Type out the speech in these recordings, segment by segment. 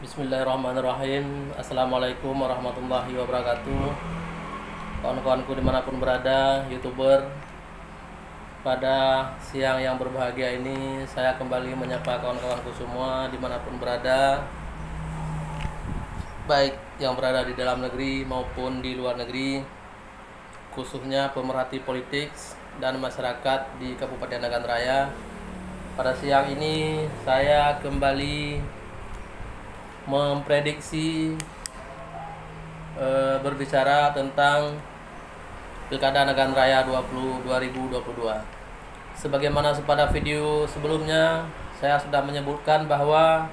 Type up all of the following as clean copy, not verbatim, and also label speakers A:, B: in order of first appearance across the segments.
A: Bismillahirrahmanirrahim. Assalamualaikum warahmatullahi wabarakatuh. Kawan-kawanku dimanapun berada, YouTuber, pada siang yang berbahagia ini saya kembali menyapa kawan-kawanku semua dimanapun berada, baik yang berada di dalam negeri maupun di luar negeri, khususnya pemerhati politik dan masyarakat di Kabupaten Nagan Raya. Pada siang ini saya kembali memprediksi berbicara tentang Pilkada Nagan Raya 2022. Sebagaimana pada video sebelumnya saya sudah menyebutkan bahwa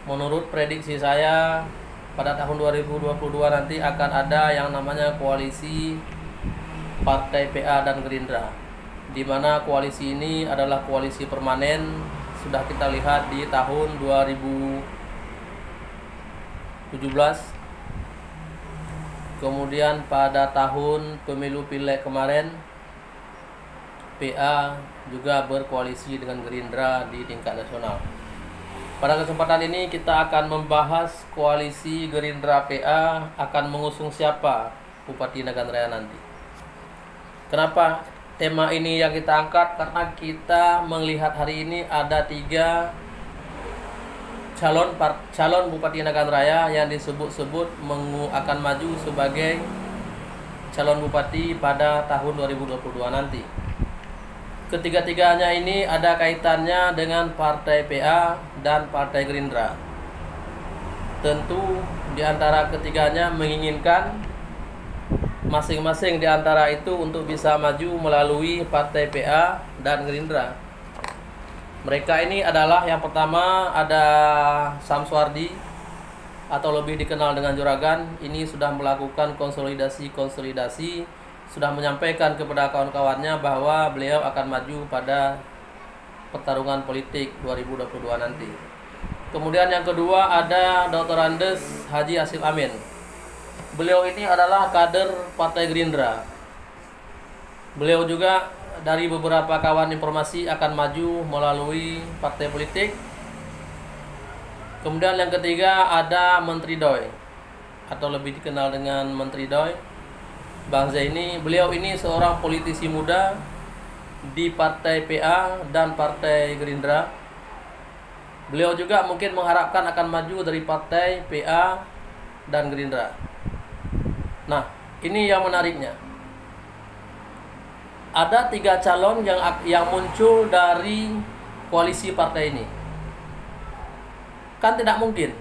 A: menurut prediksi saya pada tahun 2022 nanti akan ada yang namanya koalisi Partai PA dan Gerindra, di mana koalisi ini adalah koalisi permanen. Sudah kita lihat di tahun 2017, kemudian pada tahun pemilu Pileg kemarin PA juga berkoalisi dengan Gerindra di tingkat nasional. Pada kesempatan ini kita akan membahas koalisi Gerindra PA akan mengusung siapa Bupati Nagan Raya nanti. Kenapa tema ini yang kita angkat? Karena kita melihat hari ini ada 3 calon Bupati Nagan Raya yang disebut-sebut akan maju sebagai calon bupati pada tahun 2022 nanti. Ketiga-tiganya ini ada kaitannya dengan Partai PA dan Partai Gerindra. Tentu di antara ketiganya menginginkan masing-masing di antara itu untuk bisa maju melalui Partai PA dan Gerindra. Mereka ini adalah yang pertama ada Samsuardi atau lebih dikenal dengan Juragan. Ini sudah melakukan konsolidasi, sudah menyampaikan kepada kawan-kawannya bahwa beliau akan maju pada pertarungan politik 2022 nanti. Kemudian yang kedua ada Dr. Andes Haji Asif Amin. Beliau ini adalah kader Partai Gerindra. Beliau juga dari beberapa kawan informasi akan maju melalui partai politik. Kemudian yang ketiga ada Menteri Doi atau lebih dikenal dengan Menteri Doi, Bang Zaini. Beliau ini seorang politisi muda di Partai PA dan Partai Gerindra. Beliau juga mungkin mengharapkan akan maju dari Partai PA dan Gerindra. Nah, ini yang menariknya. Ada 3 calon yang muncul dari koalisi partai ini. Kan tidak mungkin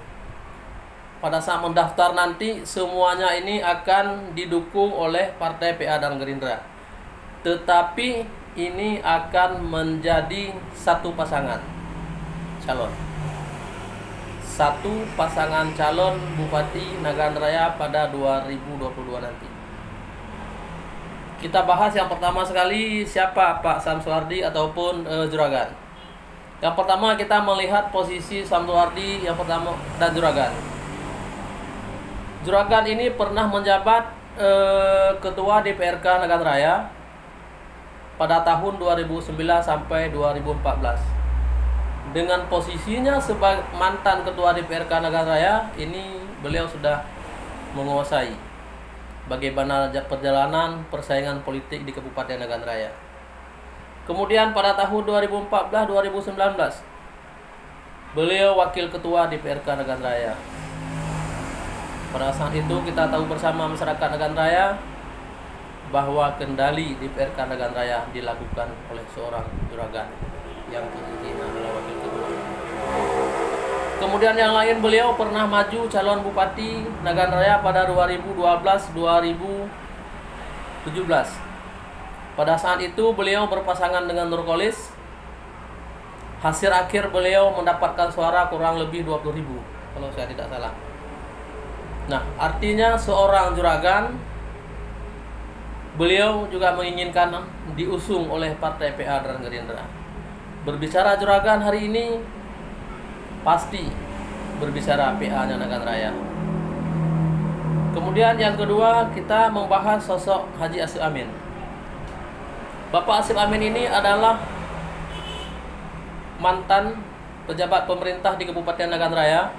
A: pada saat mendaftar nanti semuanya ini akan didukung oleh Partai PA dan Gerindra. Tetapi ini akan menjadi satu pasangan calon. Satu pasangan calon Bupati Nagan Raya pada 2022 nanti. Kita bahas yang pertama sekali siapa Pak Samsuardi ataupun Juragan. Yang pertama kita melihat posisi Samsuardi yang pertama dan Juragan. Juragan ini pernah menjabat Ketua DPRK Nagan Raya pada tahun 2009 sampai 2014. Dengan posisinya sebagai mantan Ketua DPRK Nagan Raya, ini beliau sudah menguasai bagaimana perjalanan persaingan politik di Kabupaten Nagan Raya. Kemudian pada tahun 2014-2019 beliau wakil ketua DPRK Nagan Raya. Pada saat itu kita tahu bersama masyarakat Nagan Raya bahwa kendali DPRK Nagan Raya dilakukan oleh seorang Juragan yang posisinya adalah wakil ketua. Kemudian yang lain, beliau pernah maju calon Bupati Nagan Raya pada 2012-2017. Pada saat itu beliau berpasangan dengan Nurkolis. Hasil akhir beliau mendapatkan suara kurang lebih 20.000 kalau saya tidak salah. Nah, artinya seorang Juragan, beliau juga menginginkan diusung oleh Partai PA dan Gerindra. Berbicara Juragan hari ini pasti berbicara PA-nya Nagan Raya. Kemudian yang kedua kita membahas sosok Haji Asif Amin. Bapak Asif Amin ini adalah mantan pejabat pemerintah di Kabupaten Nagan Raya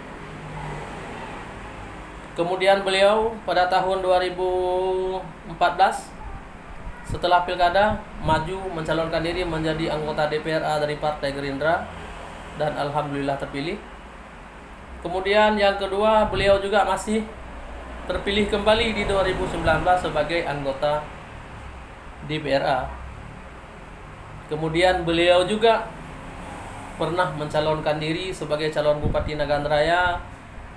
A: Kemudian beliau pada tahun 2014 setelah pilkada maju mencalonkan diri menjadi anggota DPRA dari Partai Gerindra dan alhamdulillah terpilih. Kemudian yang kedua, beliau juga masih terpilih kembali di 2019 sebagai anggota DPRA. Kemudian beliau juga pernah mencalonkan diri sebagai calon Bupati Nagan Raya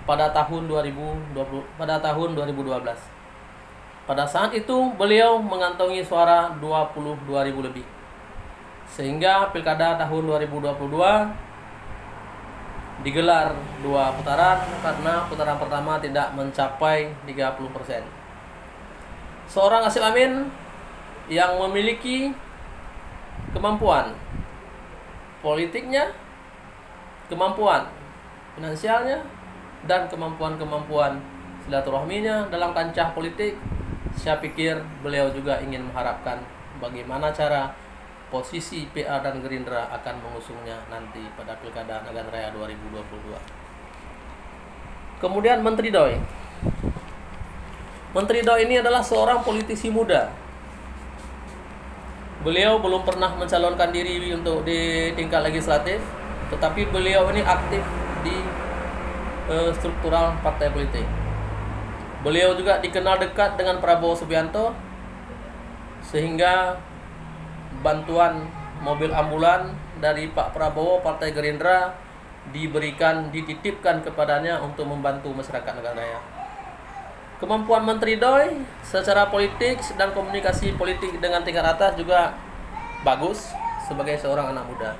A: pada tahun 2012. Pada saat itu beliau mengantongi suara 22.000 lebih. Sehingga pilkada tahun 2022 digelar 2 putaran karena putaran pertama tidak mencapai 30%. Seorang Hasyim Amin yang memiliki kemampuan politiknya, kemampuan finansialnya, dan kemampuan silaturahminya dalam kancah politik, saya pikir beliau juga ingin mengharapkan bagaimana cara posisi PA dan Gerindra akan mengusungnya nanti pada Pilkada Nagan Raya 2022. Kemudian Menteri Doi. Menteri Doi ini adalah seorang politisi muda. Beliau belum pernah mencalonkan diri untuk di tingkat legislatif, tetapi beliau ini aktif di struktural partai politik. Beliau juga dikenal dekat dengan Prabowo Subianto, sehingga bantuan mobil ambulan dari Pak Prabowo Partai Gerindra dititipkan kepadanya untuk membantu masyarakat Nagan Raya. Kemampuan Menteri Doi secara politik dan komunikasi politik dengan tingkat atas juga bagus sebagai seorang anak muda.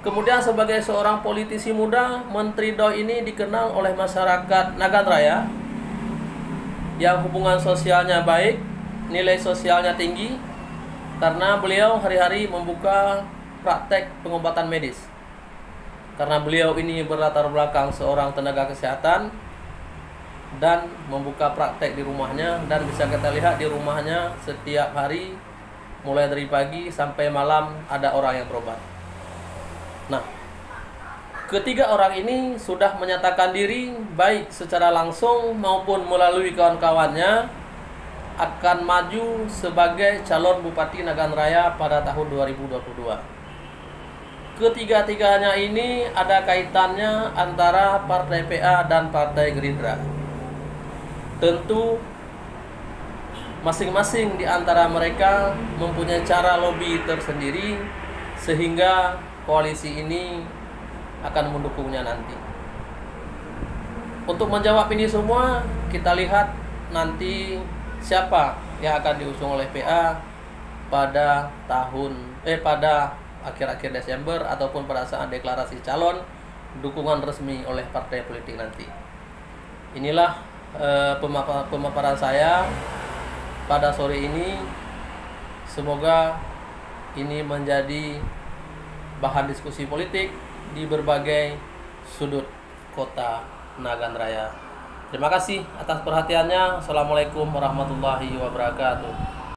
A: Kemudian sebagai seorang politisi muda, Menteri Doi ini dikenal oleh masyarakat Nagan Raya yang hubungan sosialnya baik, nilai sosialnya tinggi, karena beliau hari-hari membuka praktek pengobatan medis. Karena beliau ini berlatar belakang seorang tenaga kesehatan dan membuka praktek di rumahnya, dan bisa kita lihat di rumahnya setiap hari mulai dari pagi sampai malam ada orang yang berobat. Nah, ketiga orang ini sudah menyatakan diri baik secara langsung maupun melalui kawan-kawannya akan maju sebagai calon Bupati Nagan Raya pada tahun 2022. Ketiga-tiganya ini ada kaitannya antara Partai PA dan Partai Gerindra. Tentu masing-masing di antara mereka mempunyai cara lobby tersendiri sehingga koalisi ini akan mendukungnya nanti. Untuk menjawab ini semua, kita lihat nanti siapa yang akan diusung oleh PA pada akhir-akhir Desember ataupun pada saat deklarasi calon dukungan resmi oleh partai politik nanti. Inilah pemaparan saya pada sore ini. Semoga ini menjadi bahan diskusi politik di berbagai sudut kota Nagan Raya. Terima kasih atas perhatiannya. Assalamualaikum warahmatullahi wabarakatuh.